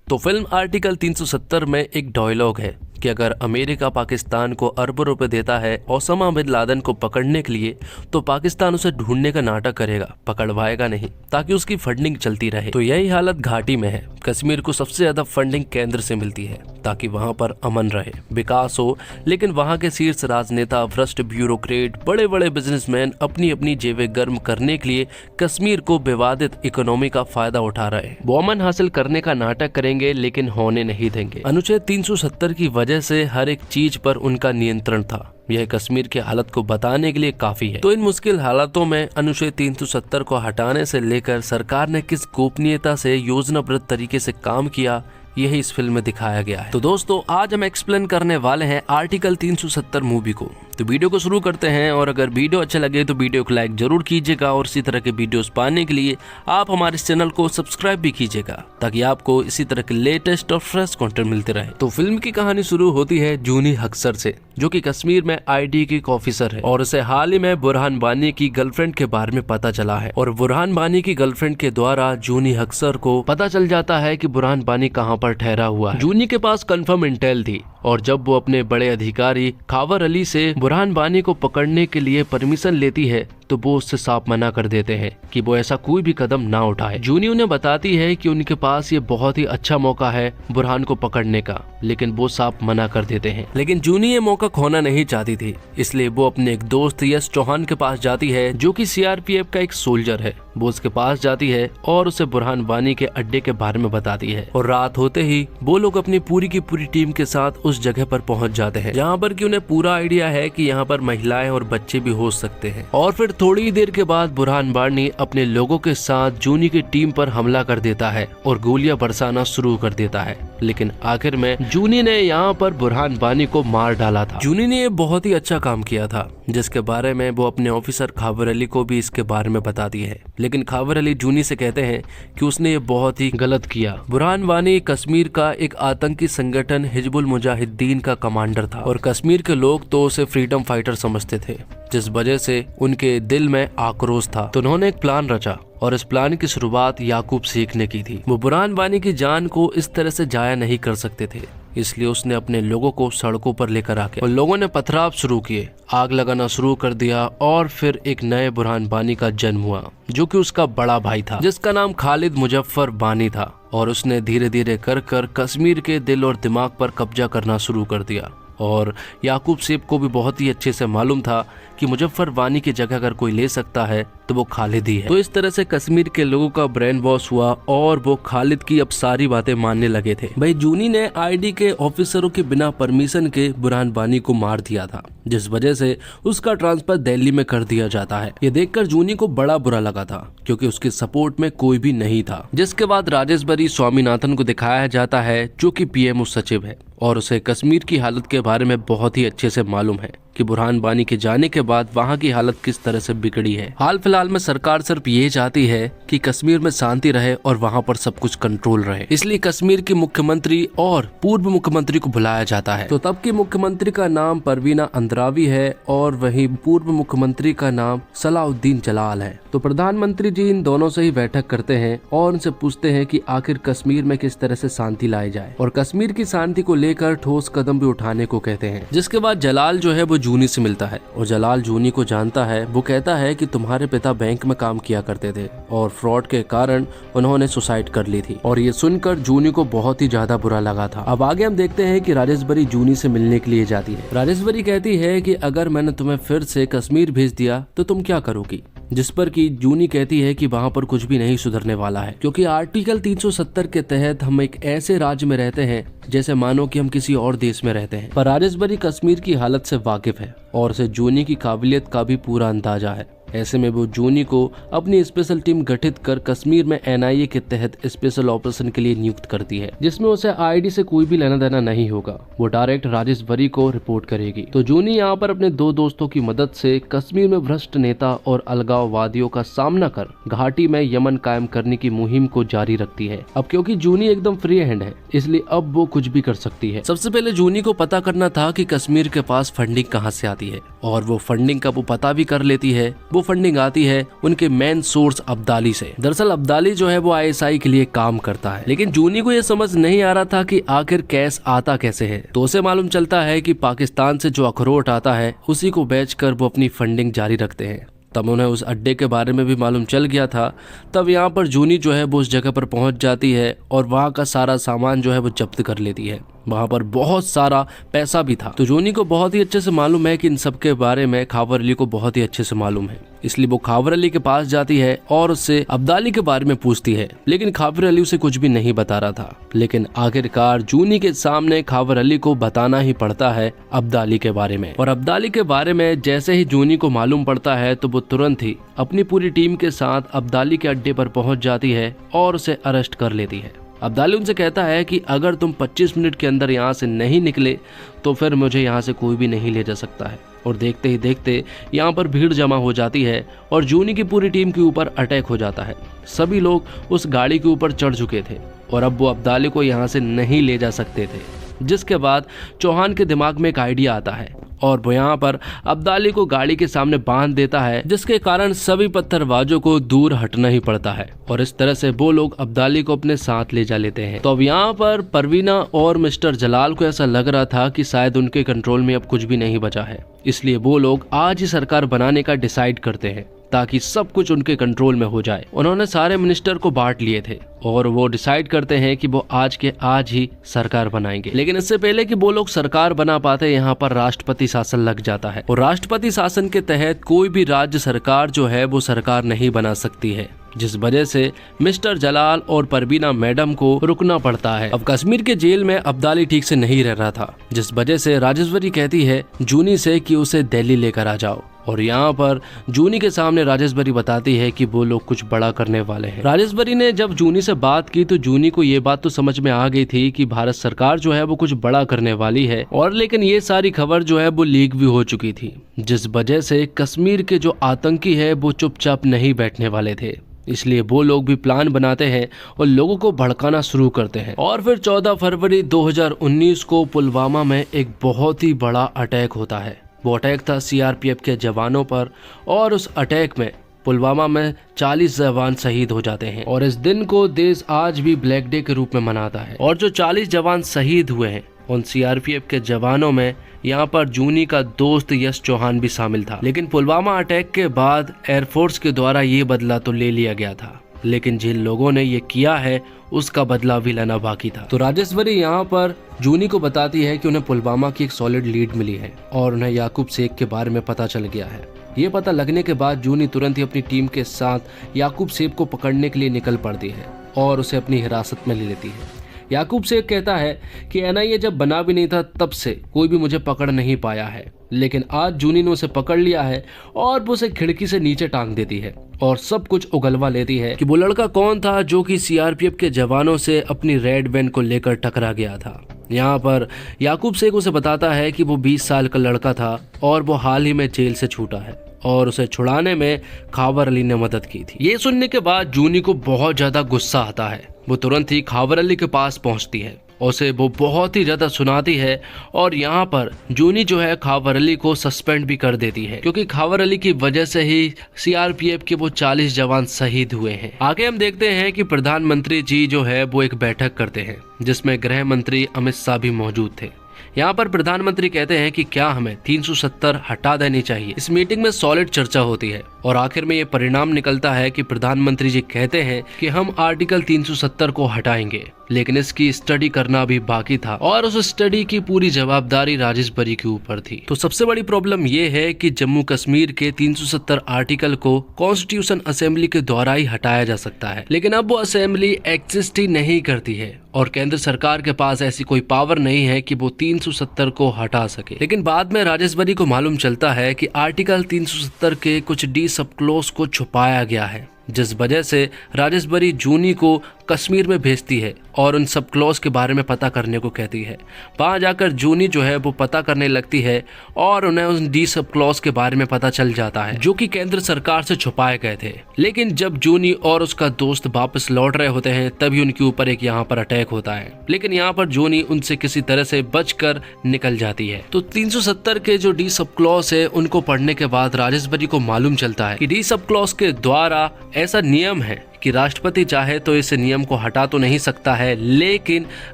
तो film article 370 में एक डायलॉग है कि अगर अमेरिका पाकिस्तान को अरबों रुपए देता है ओसामा बिन लादेन को पकड़ने के लिए, तो पाकिस्तान उसे ढूंढने का नाटक करेगा, पकड़वाएगा नहीं, ताकि उसकी फंडिंग चलती रहे। तो यही हालत घाटी में है। कश्मीर को सबसे ज्यादा फंडिंग केंद्र से मिलती है ताकि वहां पर अमन रहे, विकास हो, लेकिन वहां के शीर्ष राजनेता, भ्रष्ट ब्यूरोक्रेट, बड़े बड़े बिजनेसमैन अपनी अपनी जेबें गर्म करने के लिए कश्मीर को विवादित इकोनॉमी का फायदा उठा रहे हैं। वो अमन हासिल करने का नाटक करेंगे लेकिन होने नहीं देंगे। अनुच्छेद 370 की वजह से हर एक चीज पर उनका नियंत्रण था। यह कश्मीर की हालत को बताने के लिए काफी है। तो इन मुश्किल हालातों में अनुच्छेद 370 को हटाने से लेकर सरकार ने किस गोपनीयता से योजनाबद्ध तरीके से काम किया, यही इस फिल्म में दिखाया गया है। तो दोस्तों, आज हम एक्सप्लेन करने वाले हैं आर्टिकल 370 मूवी को। तो वीडियो को शुरू करते हैं, और अगर वीडियो अच्छा लगे तो वीडियो को लाइक जरूर कीजिएगा, और इसी तरह के वीडियोस पाने के लिए आप हमारे इस चैनल को सब्सक्राइब भी कीजिएगा, ताकि आपको इसी तरह के लेटेस्ट और फ्रेश कंटेंट मिलते रहे। तो फिल्म की कहानी शुरू होती है जूनी हक्सर से, जो कि कश्मीर में आईडी की एक ऑफिसर है, और उसे हाल ही में बुरहान वानी की गर्लफ्रेंड के बारे में पता चला है। और बुरहान वानी की गर्लफ्रेंड के द्वारा जूनी हक्सर को पता चल जाता है कि बुरहान वानी कहाँ पर ठहरा हुआ है। जूनी के पास कंफर्म इंटेल थी, और जब वो अपने बड़े अधिकारी खावर अली से बुरहान वानी को पकड़ने के लिए परमिशन लेती है, तो वो उससे साफ मना कर देते हैं कि वो ऐसा कोई भी कदम ना उठाए। जूनी उन्हें बताती है कि उनके पास ये बहुत ही अच्छा मौका है बुरहान को पकड़ने का, लेकिन वो साफ मना कर देते हैं। लेकिन जूनी ये मौका खोना नहीं चाहती थी, इसलिए वो अपने एक दोस्त यश चौहान के पास जाती है, जो कि सीआरपीएफ का एक सोल्जर है। वो उसके पास जाती है और उसे बुरहान वानी के अड्डे के बारे में बताती है, और रात होते ही वो लोग अपनी पूरी की पूरी टीम के साथ उस जगह पर पहुंच जाते हैं, जहां पर कि उन्हें पूरा आइडिया है कि यहाँ पर महिलाएं और बच्चे भी हो सकते हैं। और फिर थोड़ी देर के बाद बुरहान वानी अपने लोगों के साथ जूनी की टीम पर हमला कर देता है और गोलियां बरसाना शुरू कर देता है। लेकिन आखिर में जूनी ने यहाँ पर बुरहान वानी को मार डाला था। जूनी ने ये बहुत ही अच्छा काम किया था, जिसके बारे में वो अपने ऑफिसर खावर अली को भी इसके बारे में बताती है। लेकिन खावर अली जूनी से कहते हैं कि उसने ये बहुत ही गलत किया। बुरहान वानी कश्मीर का एक आतंकी संगठन हिजबुल मुजाहिदीन का कमांडर था, और कश्मीर के लोग तो उसे फ्रीडम फाइटर समझते थे, जिस वजह से उनके दिल में आक्रोश था। तो उन्होंने एक प्लान रचा, और इस प्लान की शुरुआत याकूब शेख ने की थी। वो बुरहान वानी की जान को इस तरह से जाया नहीं कर सकते थे, इसलिए उसने अपने लोगों को सड़कों पर लेकर आके और लोगों ने पथराव शुरू किए, आग लगाना शुरू कर दिया, और फिर एक नए बुरहान वानी का जन्म हुआ, जो कि उसका बड़ा भाई था, जिसका नाम खालिद मुजफ्फर वानी था। और उसने धीरे धीरे कर कश्मीर के दिल और दिमाग पर कब्जा करना शुरू कर दिया। और याकूब शेख को भी बहुत ही अच्छे से मालूम था कि मुजफ्फर वानी की जगह अगर कोई ले सकता है तो वो खालिद ही है। तो इस तरह से कश्मीर के लोगों का ब्रेन वॉश हुआ, और वो खालिद की अब सारी बातें मानने लगे थे। भाई जूनी ने आईडी के ऑफिसरों के बिना परमिशन के बुरहान वानी को मार दिया था, जिस वजह से उसका ट्रांसफर दिल्ली में कर दिया जाता है। ये देखकर जूनी को बड़ा बुरा लगा था, क्योंकि उसके सपोर्ट में कोई भी नहीं था। जिसके बाद राजेश्वरी स्वामीनाथन को दिखाया जाता है, जो कि पीएमओ सचिव है, और उसे कश्मीर की हालत के बारे में बहुत ही अच्छे से मालूम है कि बुरहान वानी के जाने के बाद वहाँ की हालत किस तरह से बिगड़ी है। हाल फिलहाल में सरकार सिर्फ ये चाहती है कि कश्मीर में शांति रहे और वहाँ पर सब कुछ कंट्रोल रहे, इसलिए कश्मीर के मुख्यमंत्री और पूर्व मुख्यमंत्री को बुलाया जाता है। तो तब की मुख्यमंत्री का नाम परवीना अंद्रावी है, और वहीं पूर्व मुख्यमंत्री का नाम सलाउद्दीन जलाल है। तो प्रधानमंत्री जी इन दोनों से ही बैठक करते हैं, और उनसे पूछते हैं कि आखिर कश्मीर में किस तरह से शांति लाई जाए, और कश्मीर की शांति को लेकर ठोस कदम भी उठाने को कहते हैं। जिसके बाद जलाल जो है वो जूनी से मिलता है, और जलाल जूनी को जानता है। वो कहता है कि तुम्हारे पिता बैंक में काम किया करते थे, और फ्रॉड के कारण उन्होंने सुसाइड कर ली थी। और ये सुनकर जूनी को बहुत ही ज्यादा बुरा लगा था। अब आगे हम देखते हैं कि राजेश्वरी जूनी से मिलने के लिए जाती है। राजेश्वरी कहती है कि अगर मैंने तुम्हें फिर से कश्मीर भेज दिया तो तुम क्या करोगी, जिस पर कि जूनी कहती है कि वहाँ पर कुछ भी नहीं सुधरने वाला है, क्योंकि आर्टिकल 370 के तहत हम एक ऐसे राज्य में रहते हैं जैसे मानो कि हम किसी और देश में रहते हैं। पर राजेश्वरी कश्मीर की हालत से वाकिफ है, और उसे जूनी की काबिलियत का भी पूरा अंदाजा है। ऐसे में वो जूनी को अपनी स्पेशल टीम गठित कर कश्मीर में एनआईए के तहत स्पेशल ऑपरेशन के लिए नियुक्त करती है, जिसमें उसे आईडी से कोई भी लेना देना नहीं होगा। वो डायरेक्ट राजेश्वरी को रिपोर्ट करेगी। तो जूनी यहाँ पर अपने दो दोस्तों की मदद से कश्मीर में भ्रष्ट नेता और अलगाववादियों का सामना कर घाटी में यमन कायम करने की मुहिम को जारी रखती है। अब क्योंकि जूनी एकदम फ्री हैंड है, इसलिए अब वो कुछ भी कर सकती है। सबसे पहले जूनी को पता करना था कि कश्मीर के पास फंडिंग कहाँ से आती है, और वो फंडिंग का वो पता भी कर लेती है। वो फंडिंग आती है उनके मेन सोर्स अब्दाली से। दरअसल अब्दाली जो है वो ISI के लिए काम करता है, लेकिन जूनी को ये समझ नहीं आ रहा था कि आखिर कैश आता कैसे है। तो उसे मालूम चलता है कि पाकिस्तान से जो अखरोट आता है उसी को बेचकर वो अपनी फंडिंग जारी रखते हैं। तब उन्हें उस अड्डे के बारे में भी मालूम चल गया था। तब यहाँ पर जूनी जो है वो उस जगह पर पहुंच जाती है और वहाँ का सारा सामान जो है वो जब्त कर लेती है। वहाँ पर बहुत सारा पैसा भी था। तो जूनी को बहुत ही अच्छे से मालूम है कि इन सब के बारे में खावर अली को बहुत ही अच्छे से मालूम है, इसलिए वो खावर अली के पास जाती है और उससे अब्दाली के बारे में पूछती है। लेकिन खावर अली उसे कुछ भी नहीं बता रहा था। लेकिन आखिरकार जूनी के सामने खावर अली को बताना ही पड़ता है अब्दाली के बारे में। और अब्दाली के बारे में जैसे ही जूनी को मालूम पड़ता है तो वो तुरंत ही अपनी पूरी टीम के साथ अब्दाली के अड्डे पर पहुंच जाती है और उसे अरेस्ट कर लेती है। अब्दाली उनसे कहता है कि अगर तुम 25 मिनट के अंदर यहाँ से नहीं निकले तो फिर मुझे यहाँ से कोई भी नहीं ले जा सकता है। और देखते ही देखते यहाँ पर भीड़ जमा हो जाती है और जूनी की पूरी टीम के ऊपर अटैक हो जाता है। सभी लोग उस गाड़ी के ऊपर चढ़ चुके थे और अब वो अब्दाली को यहाँ से नहीं ले जा सकते थे। जिसके बाद चौहान के दिमाग में एक आइडिया आता है और वो यहाँ पर अब्दाली को गाड़ी के सामने बांध देता है, जिसके कारण सभी पत्थरबाजों को दूर हटना ही पड़ता है। और इस तरह से वो लोग अब्दाली को अपने साथ ले जा लेते हैं। तो अब यहाँ पर परवीना और मिस्टर जलाल को ऐसा लग रहा था कि शायद उनके कंट्रोल में अब कुछ भी नहीं बचा है, इसलिए वो लोग आज ही सरकार बनाने का डिसाइड करते हैं ताकि सब कुछ उनके कंट्रोल में हो जाए। उन्होंने सारे मिनिस्टर को बांट लिए थे और वो डिसाइड करते हैं कि वो आज के आज ही सरकार बनाएंगे। लेकिन इससे पहले कि वो लोग सरकार बना पाते, यहाँ पर राष्ट्रपति शासन लग जाता है और राष्ट्रपति शासन के तहत कोई भी राज्य सरकार जो है वो सरकार नहीं बना सकती है, जिस वजह से मिस्टर जलाल और परवीना मैडम को रुकना पड़ता है। अब कश्मीर के जेल में अब्दाली ठीक से नहीं रह रहा था, जिस वजह से राजेश्वरी कहती है जूनी से कि उसे दिल्ली लेकर आ जाओ। और यहाँ पर जूनी के सामने राजेश्वरी बताती है कि वो लोग कुछ बड़ा करने वाले हैं। राजेश्वरी ने जब जूनी से बात की तो जूनी को ये बात तो समझ में आ गई थी कि भारत सरकार जो है वो कुछ बड़ा करने वाली है। और लेकिन ये सारी खबर जो है वो लीक भी हो चुकी थी, जिस वजह से कश्मीर के जो आतंकी है वो चुपचाप नहीं बैठने वाले थे। इसलिए वो लोग भी प्लान बनाते हैं और लोगों को भड़काना शुरू करते हैं। और फिर 14 फरवरी 2019 को पुलवामा में एक बहुत ही बड़ा अटैक होता है। वो अटैक था CRPF के जवानों पर और उस अटैक में पुलवामा में 40 जवान शहीद हो जाते हैं। और इस दिन को देश आज भी ब्लैक डे के रूप में मनाता है। और जो 40 जवान शहीद हुए हैं उन CRPF के जवानों में यहाँ पर जूनी का दोस्त यश चौहान भी शामिल था। लेकिन पुलवामा अटैक के बाद एयरफोर्स के द्वारा ये बदला तो ले लिया गया था, लेकिन जिन लोगों ने ये किया है उसका बदला भी लेना बाकी था। तो राजेश्वरी यहाँ पर जूनी को बताती है कि उन्हें पुलवामा की एक सॉलिड लीड मिली है और उन्हें याकूब शेख के बारे में पता चल गया है। ये पता लगने के बाद जूनी तुरंत ही अपनी टीम के साथ याकूब शेख को पकड़ने के लिए निकल पड़ती है और उसे अपनी हिरासत में ले लेती है। याकूब शेख कहता है कि NIA जब बना भी नहीं था तब से कोई भी मुझे पकड़ नहीं पाया है, लेकिन आज जूनी ने उसे पकड़ लिया है और वो उसे खिड़की से नीचे टांग देती है और सब कुछ उगलवा लेती है कि वो लड़का कौन था जो कि CRPF के जवानों से अपनी रेड वैन को लेकर टकरा गया था। यहाँ पर याकूब शेख उसे बताता है कि वो 20 साल का लड़का था और वो हाल ही में जेल से छूटा है और उसे छुड़ाने में खावर अली ने मदद की थी। ये सुनने के बाद जूनी को बहुत ज्यादा गुस्सा आता है। वो तुरंत ही खावर अली के पास पहुंचती है, उसे वो बहुत ही ज्यादा सुनाती है और यहाँ पर जूनी जो है खावर अली को सस्पेंड भी कर देती है, क्योंकि खावर अली की वजह से ही CRPF के वो 40 जवान शहीद हुए हैं। आगे हम देखते हैं कि प्रधानमंत्री जी जो है वो एक बैठक करते हैं जिसमें गृह मंत्री अमित शाह भी मौजूद थे। यहाँ पर प्रधानमंत्री कहते हैं कि क्या हमें 370 हटा देनी चाहिए। इस मीटिंग में सॉलिड चर्चा होती है और आखिर में ये परिणाम निकलता है कि प्रधानमंत्री जी कहते हैं कि हम आर्टिकल 370 को हटाएंगे, लेकिन इसकी स्टडी करना भी बाकी था और उस स्टडी की पूरी जवाबदारी राजेश्वरी के ऊपर थी। तो सबसे बड़ी प्रॉब्लम ये है कि जम्मू कश्मीर के 370 आर्टिकल को कॉन्स्टिट्यूशन असेंबली के द्वारा ही हटाया जा सकता है, लेकिन अब वो असेंबली एग्जिस्ट ही नहीं करती है और केंद्र सरकार के पास ऐसी कोई पावर नहीं है कि वो 370 को हटा सके। लेकिन बाद में राजेश्वरी को मालूम चलता है कि आर्टिकल 370 के कुछ डी सब क्लोज को छुपाया गया है। जिस वजह से राजेश्वरी जूनी को कश्मीर में भेजती है और उन सब क्लॉज के बारे में पता करने को कहती है। वहाँ जाकर जूनी जो है वो पता करने लगती है और उन्हें उन डी सब क्लॉज के बारे में पता चल जाता है जो कि केंद्र सरकार से छुपाए गए थे। लेकिन जब जूनी और उसका दोस्त वापस लौट रहे होते हैं तभी उनके ऊपर एक यहाँ पर अटैक होता है, लेकिन यहाँ पर जूनी उनसे किसी तरह से बचकर निकल जाती है। तो 370 के जो डी सब क्लॉज है उनको पढ़ने के बाद राजेश्वरी को मालूम चलता है कि डी सब क्लॉज के द्वारा ऐसा नियम है कि राष्ट्रपति चाहे तो इस नियम को हटा तो नहीं सकता है, लेकिन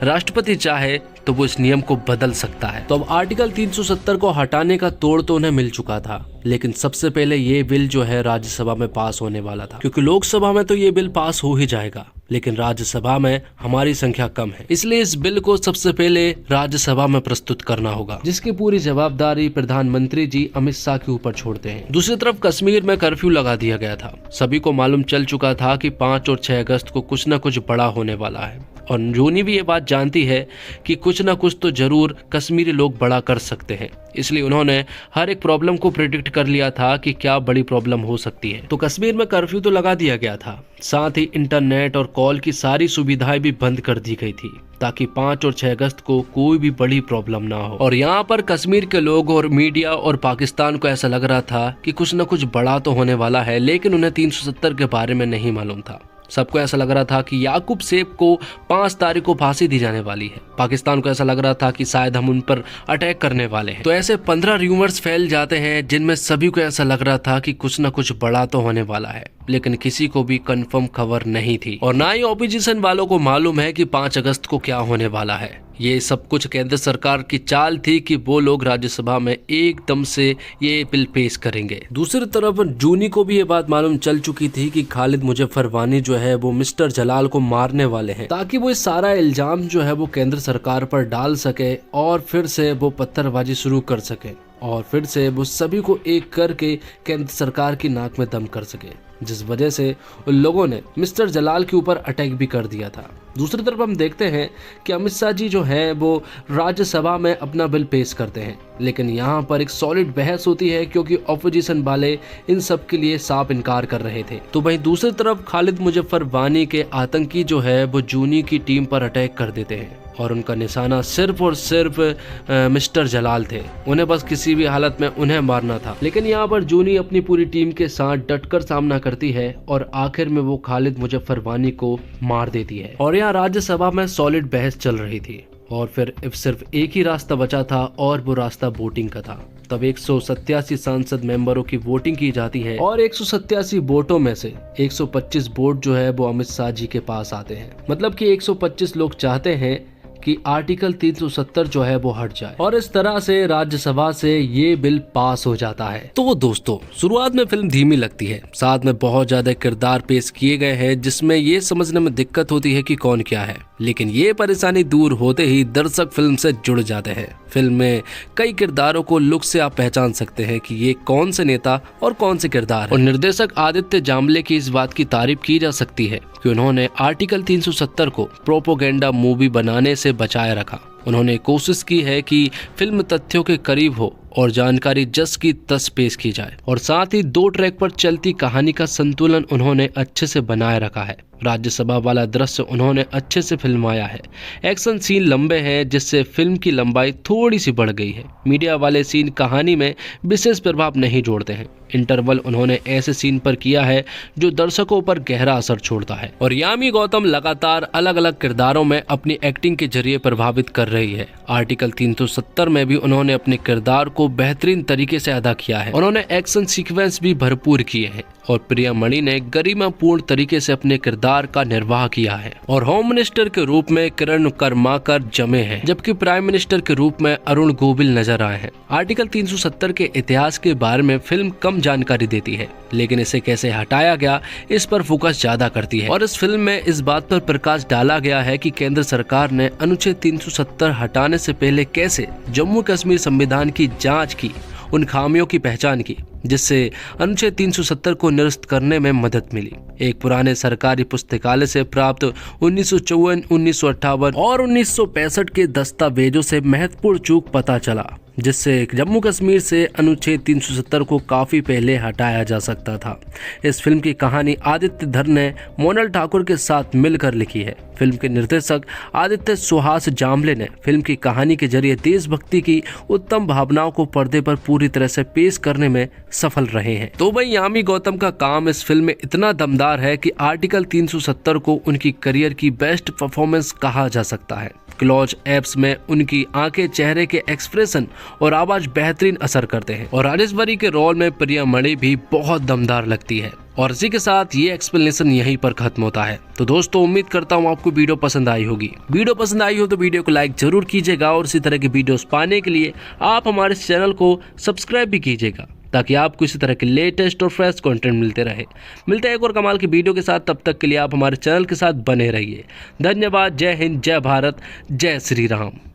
राष्ट्रपति चाहे तो वो इस नियम को बदल सकता है। तो अब आर्टिकल 370 को हटाने का तोड़ तो उन्हें मिल चुका था, लेकिन सबसे पहले ये बिल जो है राज्यसभा में पास होने वाला था, क्योंकि लोकसभा में तो ये बिल पास हो ही जाएगा, लेकिन राज्यसभा में हमारी संख्या कम है, इसलिए इस बिल को सबसे पहले राज्यसभा में प्रस्तुत करना होगा, जिसकी पूरी जवाबदारी प्रधानमंत्री जी अमित शाह के ऊपर छोड़ते हैं। दूसरी तरफ कश्मीर में कर्फ्यू लगा दिया गया था। सभी को मालूम चल चुका था कि 5 और 6 अगस्त को कुछ न कुछ बड़ा होने वाला है, और जूनी भी ये बात जानती है कि कुछ न कुछ तो जरूर कश्मीरी लोग बड़ा कर सकते हैं, इसलिए उन्होंने हर एक प्रॉब्लम को प्रेडिक्ट कर लिया था कि क्या बड़ी प्रॉब्लम हो सकती है। तो कश्मीर में कर्फ्यू तो लगा दिया गया था, साथ ही इंटरनेट और कॉल की सारी सुविधाएं भी बंद कर दी गई थी ताकि 5 और 6 अगस्त को कोई भी बड़ी प्रॉब्लम ना हो। और यहाँ पर कश्मीर के लोग और मीडिया और पाकिस्तान को ऐसा लग रहा था कि कुछ न कुछ बड़ा तो होने वाला है, लेकिन उन्हें 370 के बारे में नहीं मालूम था। सबको ऐसा लग रहा था कि याकूब शेख को 5 तारीख को फांसी दी जाने वाली है। पाकिस्तान को ऐसा लग रहा था कि शायद हम उन पर अटैक करने वाले हैं। तो ऐसे 15 र्यूमर्स फैल जाते हैं जिनमें सभी को ऐसा लग रहा था कि कुछ न कुछ बड़ा तो होने वाला है, लेकिन किसी को भी कंफर्म खबर नहीं थी और ना ही ऑपोजिशन वालों को मालूम है कि 5 अगस्त को क्या होने वाला है। ये सब कुछ केंद्र सरकार की चाल थी कि वो लोग राज्यसभा में एकदम से ये बिल पेश करेंगे। दूसरी तरफ जूनी को भी ये बात मालूम चल चुकी थी कि खालिद मुजफ्फर वानी जो है वो मिस्टर जलाल को मारने वाले हैं, ताकि वो इस सारा इल्जाम जो है वो केंद्र सरकार पर डाल सके और फिर से वो पत्थरबाजी शुरू कर सके और फिर से वो सभी को एक करके केंद्र सरकार की नाक में दम कर सके, जिस वजह से उन लोगों ने मिस्टर जलाल के ऊपर अटैक भी कर दिया था। दूसरी तरफ हम देखते हैं कि अमित शाह जी जो है वो राज्यसभा में अपना बिल पेश करते हैं, लेकिन यहाँ पर एक सॉलिड बहस होती है क्योंकि ऑपोजिशन वाले इन सब के लिए साफ इनकार कर रहे थे। तो वहीं दूसरी तरफ खालिद मुजफ्फर वानी के आतंकी जो है वो जूनी की टीम पर अटैक कर देते हैं और उनका निशाना सिर्फ और सिर्फ मिस्टर जलाल थे। उन्हें बस किसी भी हालत में उन्हें मारना था, लेकिन यहाँ पर जूनी अपनी पूरी टीम के साथ डटकर सामना करती है और आखिर में वो खालिद मुजफ्फर वानी को मार देती है। और यहाँ राज्यसभा में सॉलिड बहस चल रही थी और फिर सिर्फ एक ही रास्ता बचा था और वो रास्ता वोटिंग का था। तब 187 सांसद मेंबरों की वोटिंग की जाती है और 187 वोटों में से 125 वोट जो है वो अमित शाह जी के पास आते हैं। मतलब कि 125 लोग चाहते हैं कि आर्टिकल 370 जो है वो हट जाए और इस तरह से राज्यसभा से ये बिल पास हो जाता है। तो दोस्तों, शुरुआत में फिल्म धीमी लगती है, साथ में बहुत ज्यादा किरदार पेश किए गए हैं जिसमें ये समझने में दिक्कत होती है कि कौन क्या है, लेकिन ये परेशानी दूर होते ही दर्शक फिल्म से जुड़ जाते हैं। फिल्म में कई किरदारों को लुक से आप पहचान सकते हैं कि ये कौन से नेता और कौन से किरदार है। और निर्देशक आदित्य जाम्बले की इस बात की तारीफ की जा सकती है कि उन्होंने आर्टिकल 370 को प्रोपोगेंडा मूवी बनाने से बचाए रखा। उन्होंने कोशिश की है कि फिल्म तथ्यों के करीब हो और जानकारी जस की तस पेश की जाए, और साथ ही 2 ट्रैक पर चलती कहानी का संतुलन उन्होंने अच्छे से बनाए रखा है। राज्यसभा वाला दृश्य उन्होंने अच्छे से फिल्माया है। एक्शन सीन लंबे हैं जिससे फिल्म की लंबाई थोड़ी सी बढ़ गई है। मीडिया वाले सीन कहानी में विशेष प्रभाव नहीं जोड़ते हैं। इंटरवल उन्होंने ऐसे सीन पर किया है जो दर्शकों पर गहरा असर छोड़ता है। और यामी गौतम लगातार अलग अलग किरदारों में अपनी एक्टिंग के जरिए प्रभावित कर रही है। आर्टिकल 370 में भी उन्होंने अपने किरदार को बेहतरीन तरीके से अदा किया है। उन्होंने एक्शन सीक्वेंस भी भरपूर किए हैं और प्रिया मणि ने गरिमापूर्ण तरीके से अपने किरदार का निर्वाह किया है। और होम मिनिस्टर के रूप में किरण कर्माकर जमे हैं, जबकि प्राइम मिनिस्टर के रूप में अरुण गोविल नजर आए हैं। आर्टिकल 370 के इतिहास के बारे में फिल्म कम जानकारी देती है, लेकिन इसे कैसे हटाया गया इस पर फोकस ज्यादा करती है। और इस फिल्म में इस बात पर प्रकाश डाला गया है कि केंद्र सरकार ने अनुच्छेद 370 हटाने से पहले कैसे जम्मू कश्मीर संविधान की जांच की, उन खामियों की पहचान की जिससे अनुच्छेद 370 को निरस्त करने में मदद मिली। एक पुराने सरकारी पुस्तकालय से प्राप्त 1954, 1958 और 1965 के दस्तावेजों से महत्वपूर्ण चूक पता चला, जिससे जम्मू कश्मीर से अनुच्छेद 370 को काफ़ी पहले हटाया जा सकता था। इस फिल्म की कहानी आदित्य धर ने मोनल ठाकुर के साथ मिलकर लिखी है। फिल्म के निर्देशक आदित्य सुहास जाम्बले ने फिल्म की कहानी के जरिए देशभक्ति की उत्तम भावनाओं को पर्दे पर पूरी तरह से पेश करने में सफल रहे हैं। तो भाई यामी गौतम का काम इस फिल्म में इतना दमदार है कि आर्टिकल 370 को उनकी करियर की बेस्ट परफॉर्मेंस कहा जा सकता है। क्लोज एप्स में उनकी आंखें, चेहरे के एक्सप्रेशन और आवाज बेहतरीन असर करते हैं और राजेश्वरी के रोल में प्रिया मणि भी बहुत दमदार लगती है। और इसी के साथ ये एक्सप्लेनेशन यहीं पर खत्म होता है। तो दोस्तों उम्मीद करता हूँ आपको वीडियो पसंद आई होगी। वीडियो पसंद आई हो तो वीडियो को लाइक जरूर कीजिएगा और इसी तरह की वीडियोस पाने के लिए आप हमारे चैनल को सब्सक्राइब भी कीजिएगा, ताकि आपको इसी तरह के लेटेस्ट और फ्रेश कंटेंट मिलते रहे। मिलते हैं एक और कमाल की वीडियो के साथ, तब तक के लिए आप हमारे चैनल के साथ बने रहिए। धन्यवाद। जय हिंद, जय भारत, जय श्री राम।